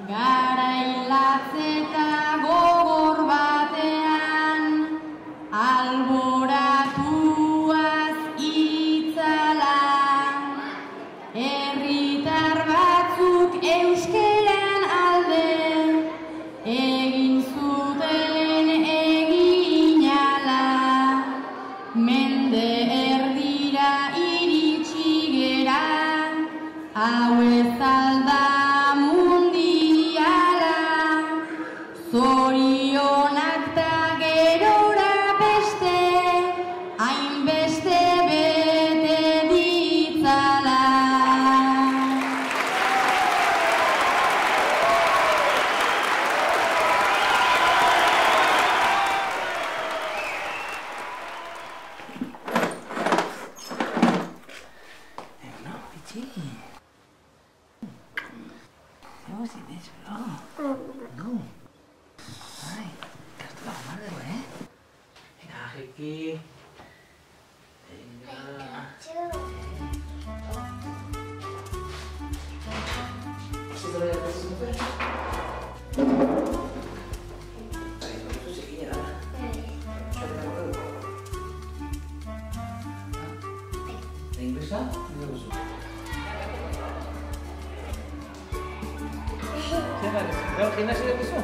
Garailatzeta gogor batean, alboratuaz itzala, herritar batzuk euskeran alde, egin zuten eginala, mende erdira iritsi gera, hau ez alda zorionak ta gerora beste, hainbeste bete ditzala. No, Pichi. No, sin eso, no. No. Ay, esto va mal, Venga, Jeki. Venga. ¿Sí te lo voy a hacer, mujer? Ay, no te sé quién era. ¿De inglés? ¿Qué tal? ¿Veo gimnasio de piso?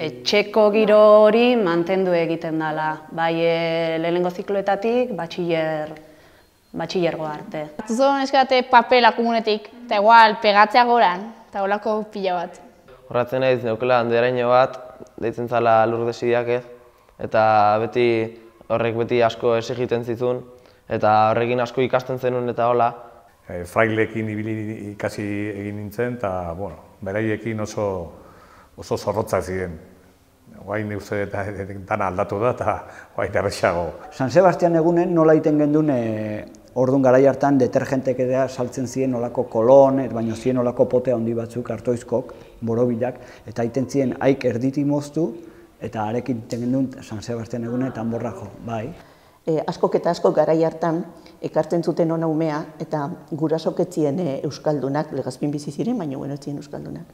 Etxeko giro hori mantendu egiten dela, bai lehenengo zikloetatik batxilergo arte. Zuzon eskate papela komunetik, eta igual pegatzea goran, eta holako pila bat. Horratzen naiz neukela handeraino bat, deitzen zala Lurdesiak ez, eta horrek beti asko exigiten zizun, eta horrekin asko ikasten zenuen eta hola. Frailekin ikasi egin nintzen, eta beraiekin oso zorrotzak ziren. Guain uste eta dana aldatu da eta guain errexago. San Sebastian egunen nola egiten gendun orduan garai hartan detergentek ere saltzen ziren nolako kolon, baina ziren nolako pote handi batzuk, artoizkok, borobilak, eta egiten ziren haik erditi moztu, eta arekin egiten gendun San Sebastian egunen tanborra jo, bai. Askok eta askok garai hartan ekartzen zuten ona umea, eta gurasok ez ziren euskaldunak, Legazpin bizi ziren, baina ez ziren euskaldunak.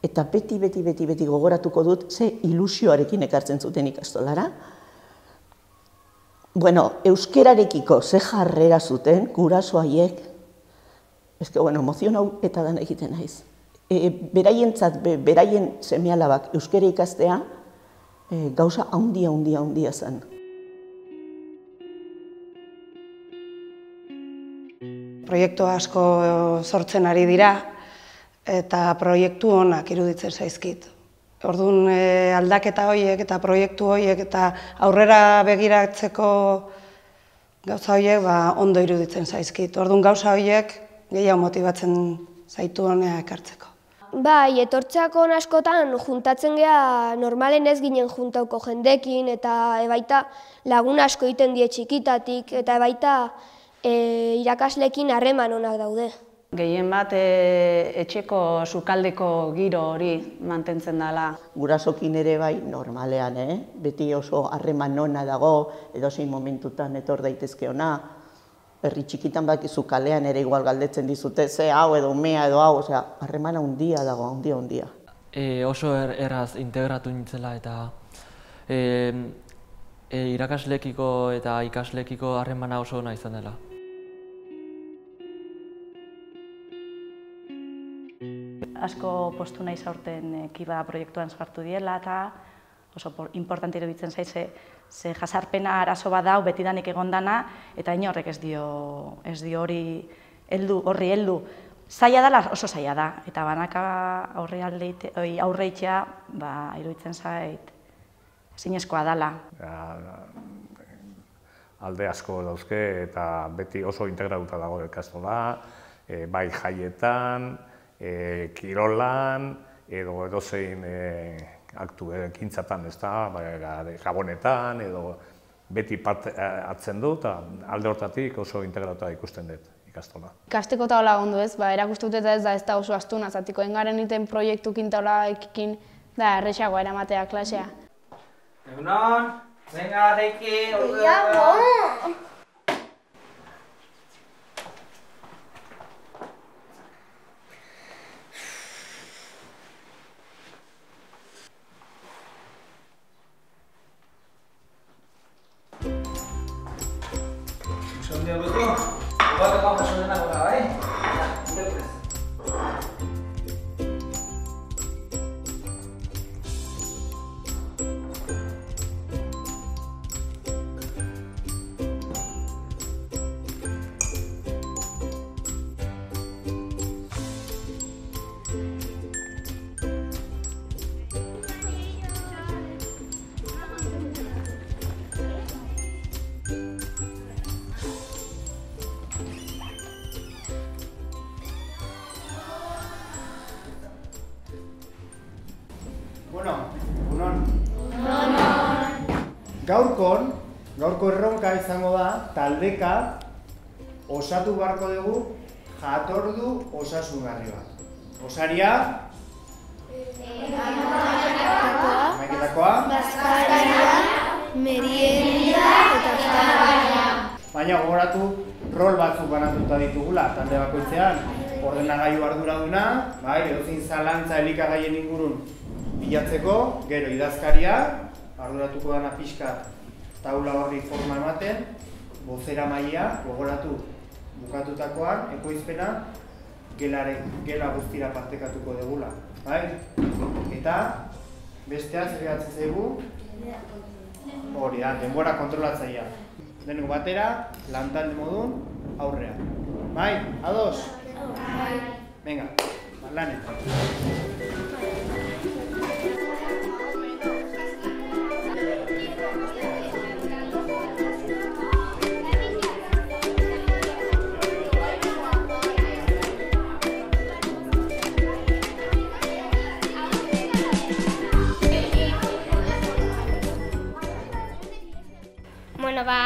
Eta beti gogoratuko dut ze ilusioarekin ekartzen zuten ikastolara. Euskerarekiko ze jarrera zuten guraso haiek, emozion hau eta dana egiten naiz. Beraientzat, beraien seme-alabak euskera ikastea gauza handia zen. Proiektu asko sortzen ari dira, eta proiektu onak iruditzen zaizkit. Orduan aldaketa horiek eta proiektu horiek eta aurrera begiratzeko gauza horiek ondo iruditzen zaizkit. Orduan gauza horiek gehiago motibatzen zaitu honea ekartzeko. Bai, etortzeako askotan juntatzen geha normalen ez ginen juntauko jendekin eta ebaita lagun asko egiten die txikitatik eta ebaita irakaslekin harreman onak daude. Gehien bat etxeko sukaldeko giro hori mantentzen dela. Gurasokin ere bai normalean, beti oso harreman ona dago, edozein momentutan etor daitezke ona. herri txikitan bakizu kalean ere igual galdetzen dizute, ze hau edo mea edo hau, osea, harremana handia dago, handia. Oso erraz integratu nintzela eta irakaslekiko eta ikaslekiko harremana oso ona izan dela. Asko postu nahi zaurten Kiba proiektuan sartu diela eta oso importante iruditzen zaize, ze jasarpena arazo bat dau, betidanik egondana, eta inorrek ez dio horri heldu. Zaila dela, oso zaila da, eta banaka aurre itxea, iruditzen zait, zinezkoa dela. Alde asko dauzke eta beti oso integratuta dago ikastola, bai jaietan, kirolan, edo edozein aktu ekintzatan, gabonetan, edo beti parte hartzen du, eta alde hortatik oso integratuta ikusten dut ikastola. Ikasteko taula ondo ez, erakustut eta ez da oso astuna, zatiko engaren iten proiektukin taula ekikin, da errexagoa eramatea klasea. Egunon, venga, Reiki, Gaurko erronka izango da, taldeka osatu beharko dugu jatordu osasungarri bat. Osaria? Maiketakoa? Bazkaria, merienda eta zagarria. Baina gogoratu, rol batzuk banatuta ditugula, talde bakoitzean. Ordenagailu arduraduna, edozein zalantza elikagaien ingurun bilatzeko, gero idazkaria, arduratuko dana pixkat taula horri forma ematen, bozera maila, gogoratu bukatutakoan, ekoizpena, gela guztira partekatuko degula. Eta, bestea zer gehatzen zaigu? Hori da, denbora kontrolatzailea. Denok batera, lantalde modun, aurrea. Ados? Venga, lanetan.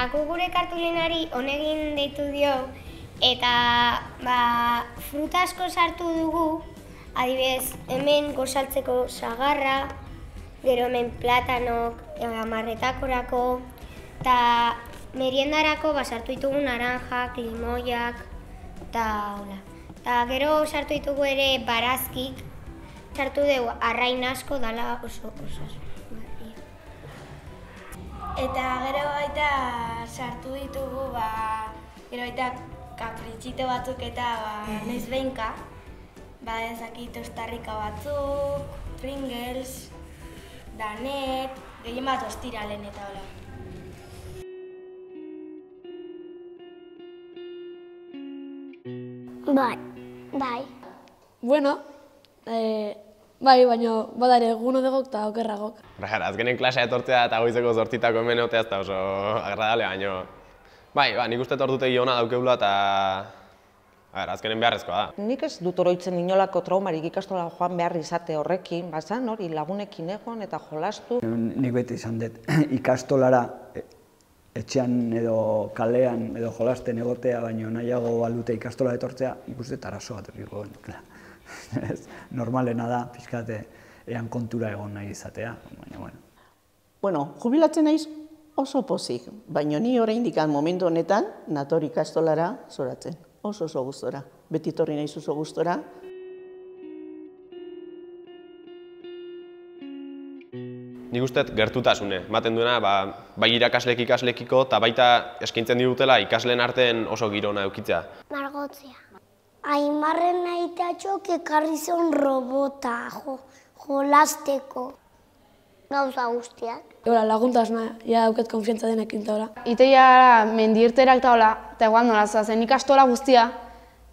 Gure kartulinari honegin deitu dio, eta fruta asko sartu dugu, adibidez, hemen gosaltzeko sagarra, gero hemen platanok, amarretakorako, eta meriendarako sartu ditugu naranjak, limoiak, eta hola. Eta gero sartu ditugu ere barazkik, sartu dugu arrain asko dala oso. Eta gero baita sartu ditugu, gero baita kapritxito batzuk eta noiz behinka, ezakit tostarrika batzuk, Pringles, Danet, gehien bat ostiralen eta hola. Bai. Bueno, bai, baina badare egun odegok eta okerragok. Azkenen klasea etortzea eta goizeko 8:00 hemen egotea ez da oso agradable, baina... Bai, nik uste ordutegi ona daukeula eta... azkenen beharrezkoa da. Nik ez dut oroitzen inolako traumarik ikastola joan behar izate horrekin, bazan hori lagunekin egon eta jolastu. Nik beti izan dut ikastolara etxean edo kalean edo jolasten egotea, baina nahiago aldute ikastola etortzea, ikuste arazo bat erriko. Normalena da, pixkate, ean kontura egon nahi izatea. Bueno, jubilatzen naiz Oso pozik, baina ni oraindik momentu honetan nator ikastolara zoratzen. Oso gustora, beti torri naiz oso gustora. Nik usteet gertutasune, ematen duena, bai ikaslekiko eta baita eskaintzen digutela ikasleen artean oso girona eukitzea. Margotzea. Aimarren aitatxok ekarri zion robota, jolasteko. Gauza guztiak. Egola, laguntasna, ja dauket konfiantza denekin eta hola. Iteia mendirterak eta hola, eta eguan nola zazen ikastola guztia,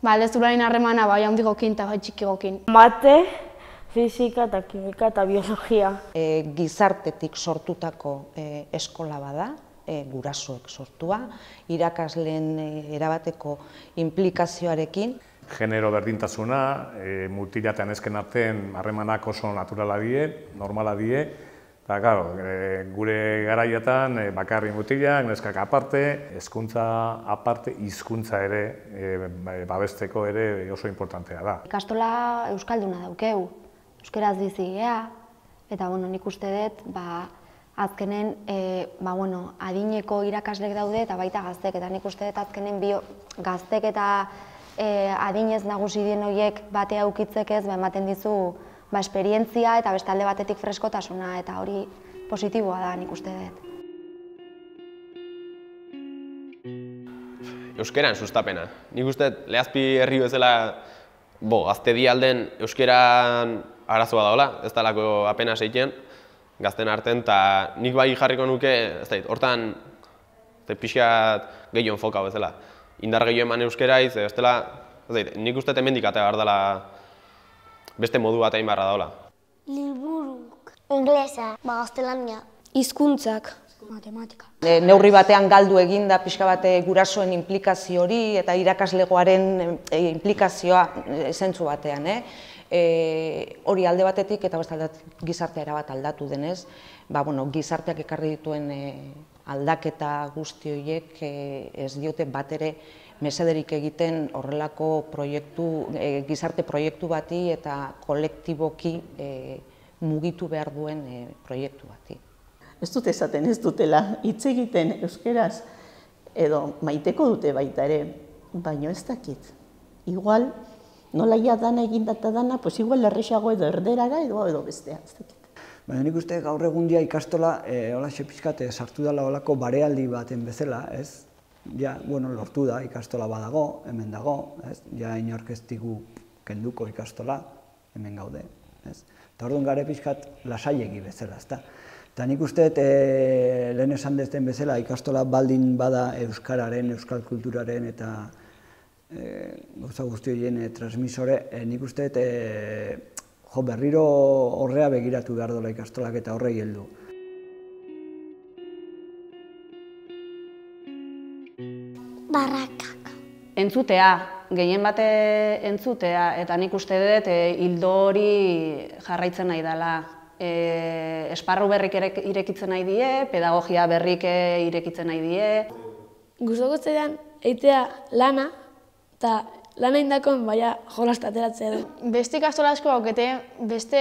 aldezturain harremana bai handikokin eta bai txikigokin. Mate, fisika eta kimika eta biologia. Gizartetik sortutako eskola bada, gurasoek sortua, irakasleen erabateko implikazioarekin. Genero berdintasuna, mutilata nesken artean harremanak oso naturala die, normala die, eta gure garaietan bakarri mutilak, neskak aparte, hezkuntza aparte, hizkuntza ere babesteko ere oso importantea da. Ikastola euskalduna daukeu, euskeraz bizi gea, eta nik uste dut azkenen adineko irakaslek daude eta baita gaztek, eta nik uste dut azkenen gaztek eta adinez nagusi dien horiek batea aukitzek ez, ematen dizu esperientzia eta beste alde batetik freskotasuna, eta hori positiboa da nik uste dut. Euskeran sustapena. Nik uste Lehazpi herri bezala gaztedi alden euskeran arazoa daola, ez dalako apenas egiten gazten artean, eta nik bai jarriko nuke, hortan pixkat gehiago enfoka bezala. Indar gehiago eman euskeraiz, nik uste hemendik atea behar dela beste modu bat egin beharra daola. Liburuk. Inglesa. Gaztelania. Hizkuntzak. Matematika. Neurri batean galdu egin da pixka bat gurasoen implikazio hori eta irakaslegoaren implikazioa zentzu batean. Hori alde batetik eta beste gizartea erabat aldatu denez, gizarteak ekarri dituen aldaketa guzti horiek ez diote bat ere mesederik egiten horrelako gizarte proiektu bati eta kolektiboki mugitu behar duen proiektu bati. Ez dut esaten ez dutela hitz egiten euskeraz edo maiteko dute baita ere, baina ez dakit. Igual, nola ia dana egindata dana, igual erresago edo erderara edo bestea, ez dakit. Baina nik uste gaur egun ikastola holaxe pixkat sartu dela holako barealdi baten bezala, ez? Ja, lortu da, ikastola badago, hemen dago, ja inork ez digu kenduko ikastola, hemen gaude. Eta orduan gare pixkat lasaiegi bezala, ezta. Eta nik uste lehen esan dezten bezala ikastola baldin bada euskararen, euskal kulturaren eta gauza guzti horien transmisore, nik uste berriro horrea begiratu behar dola ikastolak eta horrei heldu. Barrakak. Entzutea, gehien bate entzutea, eta nik uste dut hildo hori jarraitzen nahi dela. Esparru berrik irekitzen nahi die, pedagogia berrik irekitzen nahi die. Gustoko zedean, eitea lana, eta lana indakon baina jolasta ateratzea du. Beste ikastola asko haukete, beste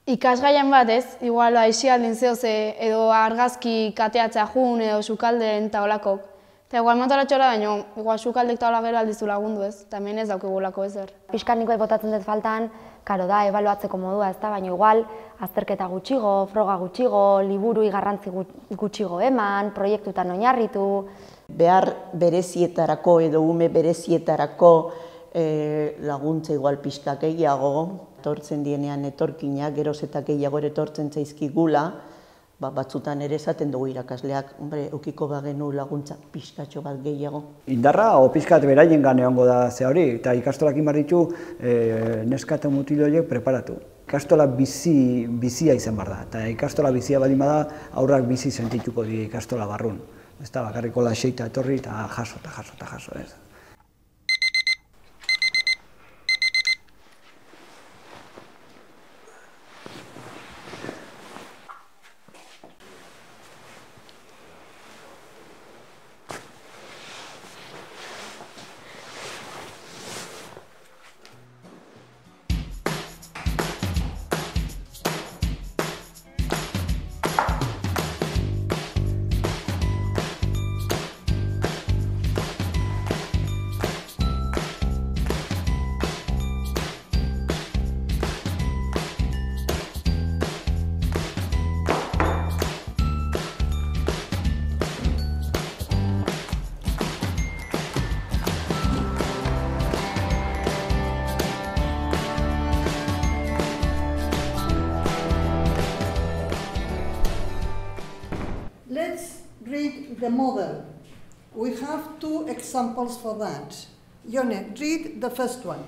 ikasgaian bat ez, igual aixialdin zehoz edo argazki kateatzea jun edo sukalden eta holakok. Eta igual motora txora baino, igual sukaldek eta hola gero aldizu lagundu ez, eta hemen ez daukegulako ezer. Piskat niko botatzen dut faltan, karo da, ebaluatzeko modua ez da, baina igual azterketa gutxigo, froga gutxigo, liburu garrantzi gutxigo eman, proiektutan oinarritu. Behar berezietarako edo ume berezietarako laguntza igual pixka gehiago, etortzen dienean etorkinak, geroz eta gehiago etortzen zaizkigula, batzutan ere esaten dugu irakasleak, eukiko bagenu laguntza pixkatxo bat gehiago. Indarra, pixkat beraien ganeango da ze hori, eta ikastolak inbarritu neska eta mutil horiek preparatu. Ikastola bizia izan behar da, eta ikastola bizia baldin bada aurrak bizi sentituko die ikastola barrun. Ez da bakarriko laseita etorri eta jaso eta jaso eta jaso ez. the model. We have two examples for that. Jone, read the first one.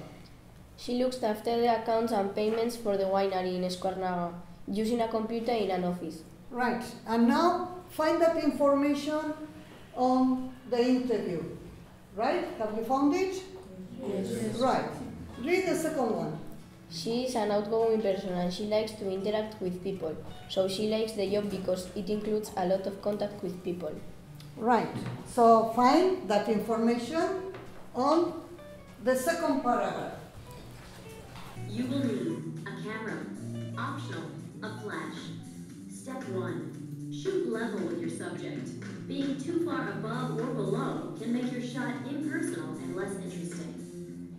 She looks after the accounts and payments for the winery in Esquarnaga, using a computer in an office. Right, and now find that information on the interview. Right? Have you found it? Yes. Right. Read the second one. She is an outgoing person and she likes to interact with people. So she likes the job because it includes a lot of contact with people. Right. So find that information on the second paragraph. You will need a camera, optional, a flash. Step 1. Shoot level with your subject. Being too far above or below can make your shot impersonal and less interesting.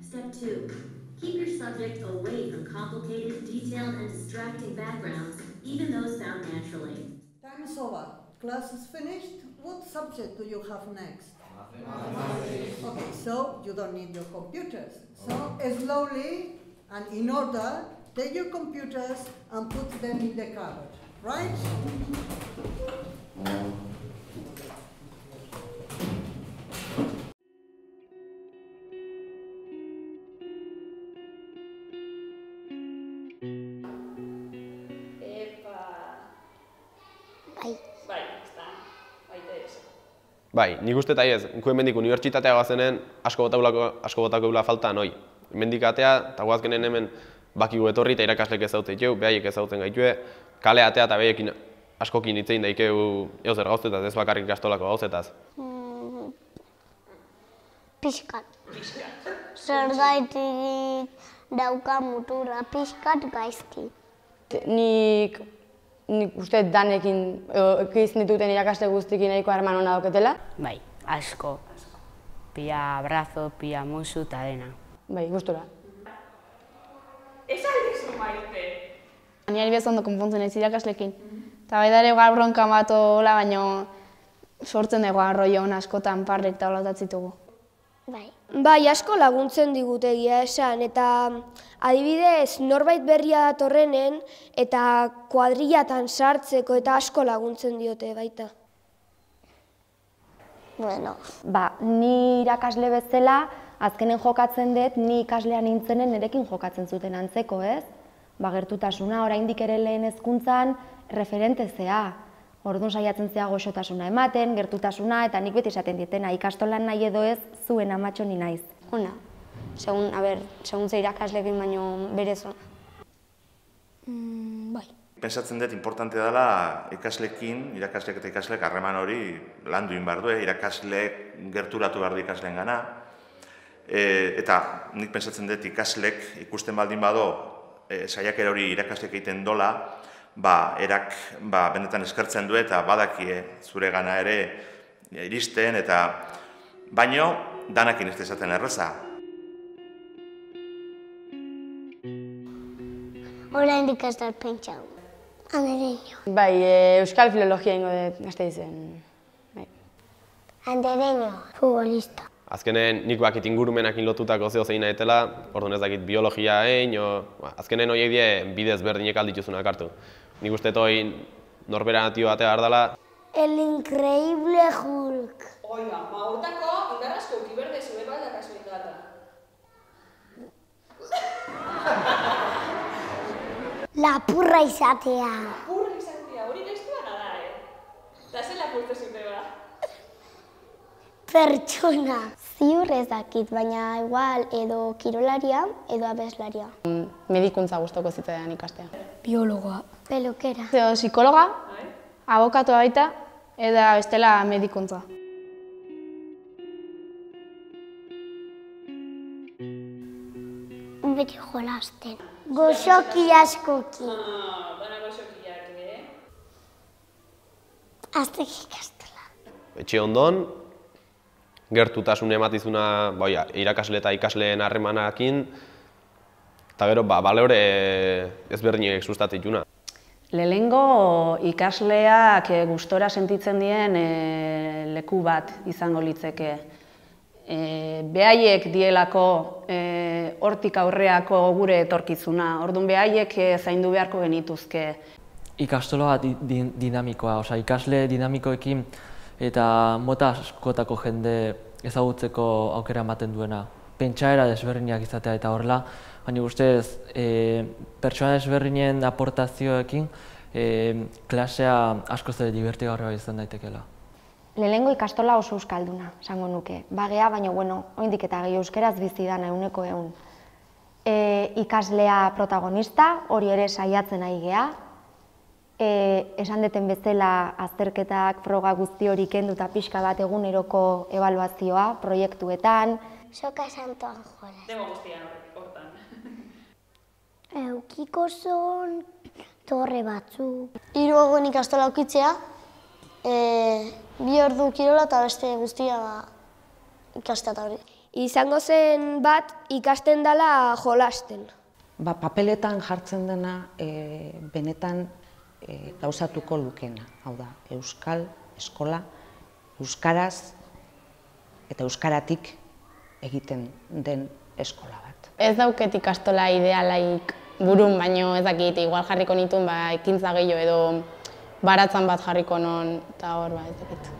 Step 2. Keep your subject away from complicated, detailed, and distracting backgrounds, even those found naturally. Time is over. Class is finished. What subject do you have next? Mathematics. Okay, so you don't need your computers. So slowly and in order, take your computers and put them in the cupboard, right? Bai, nik uste eta ez, hemendik unibertsitatea goazenen asko botakeula falta noi. Hemendik atea, eta goazkenen hemen bakigu etorri eta irakaslek ezauten jau, behaiek ezauten gaitue, kale atea eta behaiekin askokin hitzein daikeu eozer gauzetaz, ez bakarrik ikastolako gauzetaz. Pixkat. Zergaitik dauka mutura pixkat gaizki. Nik uste danekin izan dituten irakasle guztikin nahiko harreman hona dauketela. Bai, asko. Pia abrazo, pia musu eta dena. Bai, gustura. Ez aldezu maite. Ni adibidez ondo konpontzen ez irakaslekin. Eta bai dara egar bronka bat hola, baino sortzen dagoa rollo hona askotan parrek eta hola datzitugu. Bai, asko laguntzen digute egia esan, eta adibidez norbait berria datorrenen eta kuadrillatan sartzeko eta asko laguntzen diote baita. Bueno, ni irakasle bezala, azkenen jokatzen dut, ni ikaslea nintzenen nerekin jokatzen zuten antzeko, ez? Gertutasuna, oraindik ere lehen hezkuntzan referente zea. Orduan saiatzen zea goxotasuna ematen, gertutasuna, eta nik beti esaten dietena, ikastolan nahi edo ez, zuen amatxo ni naiz. Ona, segun ze irakaslekin baino berez ona. Bai. Pentsatzen dut importante dela ikaslekin, irakasleak eta ikasleak harreman hori landu behar du, irakasleek gerturatu behar du ikasleen gana. Eta nik pentsatzen dut ikaslek ikusten baldin bado saiakera hori irakasleek egiten dola, erak benetan eskertzen du eta badakie zure gana ere iristen eta baino danakin ez dezaten erreza. Oraindik ez dut pentsatu. Andereño. Bai, euskal filologia ingo dut Gasteizen. Andereño. Futbolista. Azkenen nik bakit ingurumenakin lotutako zeo zein nahetela, orduan ez dakit biologia azkenen horiek die bidez berdinek aldituzunak hartu. Nik uste toi norberanatio batea behar dela. El increíble Hulk. Oiga, hortako indarrazko ukiberde zure baldak azuin gata. Lapurra izatea. Lapurra izatea, hori testuana da, Eta zen lapurte zute ba? Pertsona. Ziur ez dakit, baina igual edo kirolaria edo abeslaria. Medikuntza gustoko zitzaidan ikastea. Biologoa. Pelukera. Edo psikologa, abokatoa baita, eta bestela medikuntza. Beti jolasten. Goxoki askoki. Dana goxokiak, Aztek ikastela. Etxe ondon, gertutasun ematizuna irakasle eta ikasleen harremanakin, eta gero balore ezberdinek sustatituna. Lehengo ikasleak gustora sentitzen dien leku bat izango litzeke. Behaiek dielako hortik aurreako gure etorkizuna, orduan behaiek zaindu beharko genituzke. Ikastola dinamikoa, ikasle dinamikoekin eta mota askotako jende ezagutzeko aukera ematen duena. Pentsaera desberdinak izatea eta horrela, baina ustez pertsona desberdinen aportazioekin klasea askoz ere dibertigarria izan daitekeela. Lehenengo ikastola oso euskalduna, esango nuke. Bagea, baina oraindik eta gehi euskeraz bizi dana 100%. Ikaslea protagonista, hori ere saiatzen ari gea. Esan deten bezala azterketak, froga guzti hori kendu eta pixka bat eguneroko ebaluazioa, proiektuetan. Soka santoan jola. Demo guztian hortan. Eukiko zon, torre batzuk. 3 egun ikastola ukitzea, 2 ordu kirola eta beste guztia ikastea eta hori. Izango zen bat ikasten dela jolasten. Papeletan jartzen dena benetan gauzatuko lukena. Hau da, euskal eskola, euskaraz eta euskaratik egiten den eskola bat. Ez dauket ikastola idealaik burun, baino ez dakit, igual jarriko nituen ekintza gehiago edo baratzan bat jarriko non, eta hor ez dakit.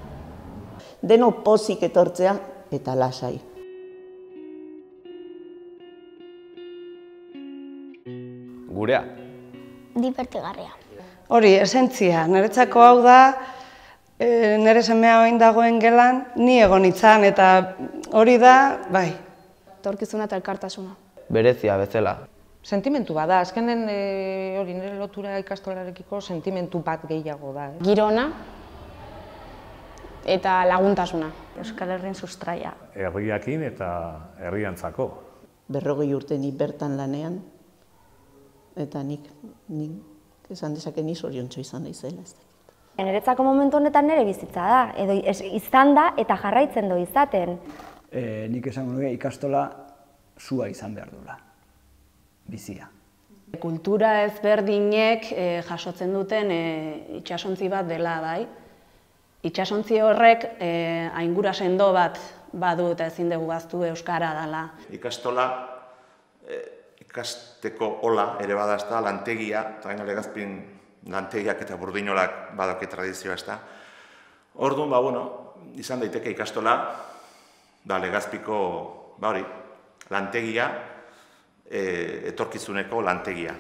Deno pozik etortzea eta lasai. Gurea. Divertigarria. Hori, esentzia, niretzako hau da, nire semea oin dagoen gelan, ni egon itzan, eta hori da, bai. Etorkizuna eta elkartasuna. Berezia bezala. Sentimentu bat da, azkenen hori nire lotura ikastolarekiko sentimentu bat gehiago da. Girona eta laguntasuna. Euskal Herrien sustraia. Herriakin eta herriantzako. 40 urte ni bertan lanean, eta nik esan dezake ni zoriontsu izan naizela. Niretzako momentu honetan nire bizitza da, edo izan da eta jarraitzen du izaten. Nik esango nuke ikastola sua izan behar duela, bizia. Kultura ezberdinek jasotzen duten itsasontzi bat dela, bai. Itsasontzi horrek aingura sendo bat badu eta ezin dugu gaztu euskara dela. Ikastola ikasteko hola ere bada ezta, lantegia, eta gaina legazpin lantegiak eta burdinolak badauke tradizioa ezta. Orduan, izan daiteke ikastola, legazpiko, hori, lantegia, etorkizuneko lantegia.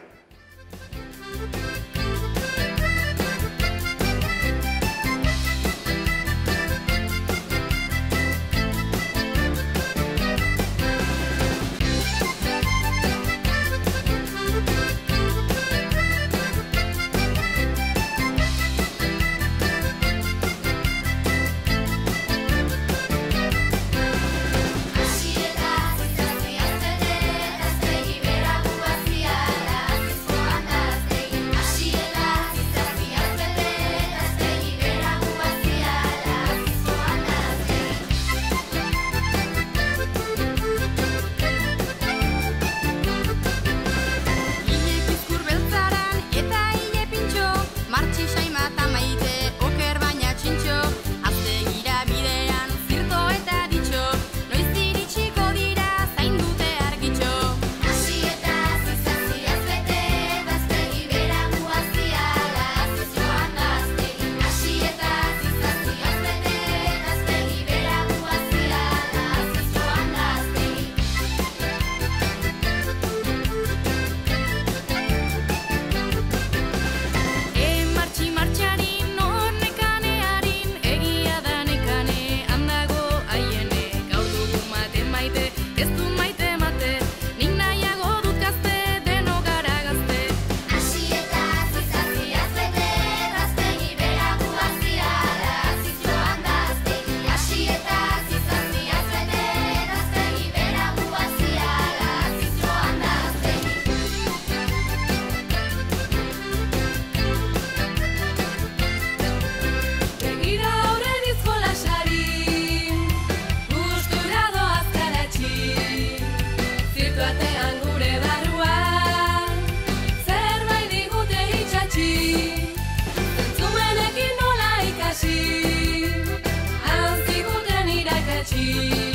Thank you.